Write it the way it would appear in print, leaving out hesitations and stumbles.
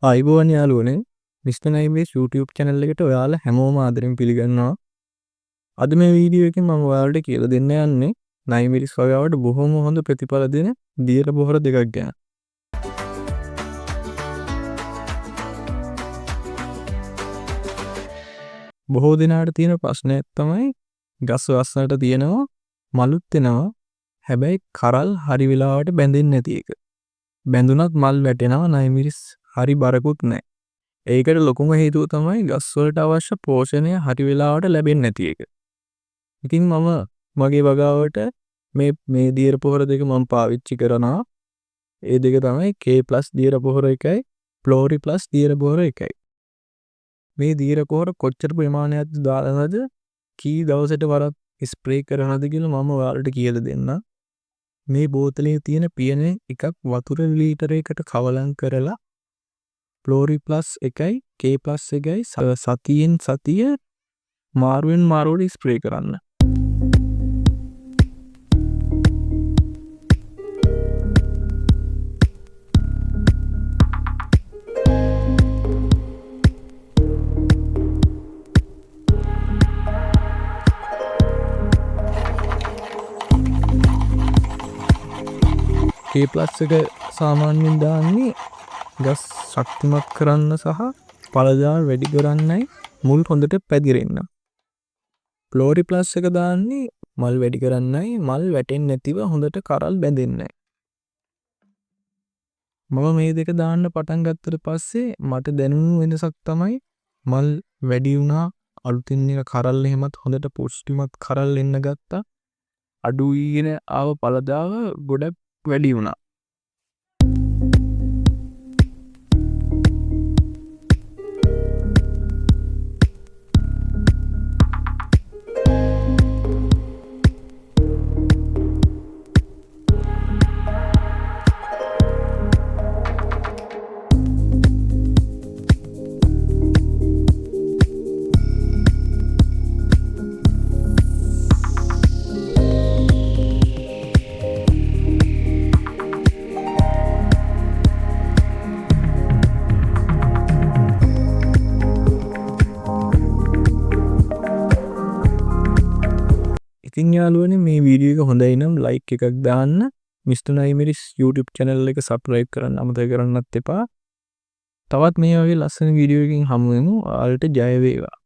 ආයිබෝවන් යාළුවනේ mister නයිමේස් YouTube channel එකට ඔයාලා හැමෝම ආදරෙන් පිළිගන්නවා. අද මේ වීඩියෝ එකෙන් මම ඔයාලට කියලා දෙන්න යන්නේ නයිමිරිස් වගාවට බොහොම හොඳ ප්‍රතිඵල දෙන දියර පොහොර දෙකක් ගැන. බොහෝ දෙනාට තියෙන ප්‍රශ්නයක් තමයි ගස් වස්සලට තියෙනවා මලුත් වෙනවා හැබැයි කරල් හරි වෙලාවට බැඳෙන්නේ නැති එක. බැඳුනත් මල් වැටෙනවා නයිමිරිස් හරි බරකුත් නැහැ. ඒකට ලොකුම හේතුව තමයි ගස් වලට අවශ්‍ය පෝෂණය හරි වෙලාවට ලැබෙන්නේ නැති එක. ඉතින් මම මගේ වගාවට මේ දියර පොහොර දෙක මම පාවිච්චි කරනවා. ඒ දෙක තමයි K+ දියර පොහොර එකයි Flori+ දියර පොහොර එකයි. මේ දියර පොහොර කොච්චර ප්‍රමාණයක්ද දාලාද කී දවසට වරක් ස්ප්‍රේ කරනවද කියලා මම ඔයාලට කියලා දෙන්නම්. මේ බෝතලේ තියෙන පියන එකක් වතුර ලීටරයකට කවලම් කරලා Flori+ එකයි K+ එකයි සතියෙන් සතිය මාරුවෙන් මාරුවට ස්ප්‍රේ කරන්න. K+ එක සාමාන්‍යයෙන් දාන්නේ ගස් ශක්තිමත් කරන්න සහ පළදාල් වැඩි කරන්නයි මුල් හොඳට පැතිරෙන්න. Flori+ එක දාන්නේ මල් වැඩි කරන්නයි මල් වැටෙන්නේ නැතිව හොඳට කරල් බැඳෙන්නයි. මම මේ දෙක දාන්න පටන් ගත්තට පස්සේ මට දැනුණු වෙනසක් තමයි මල් වැඩි වුණා අලුතින් එක කරල් එහෙමත් හොඳට පුෂ්ටිමත් කරල් එන්න ගත්තා. අඩු වීගෙන ආව පළදාව ගොඩක් වැඩි වුණා. ඉතින් යාළුවනේ මේ වීඩියෝ එක හොඳයි නම් ලයික් එකක් දාන්න. මිස්ටර් නයිමිරිස් YouTube channel එක subscribe කරන්න අමතක කරන්නත් එපා. තවත් මේ වගේ ලස්සන වීඩියෝ එකකින් හමු වෙමු. ඔයාලට ජය වේවා.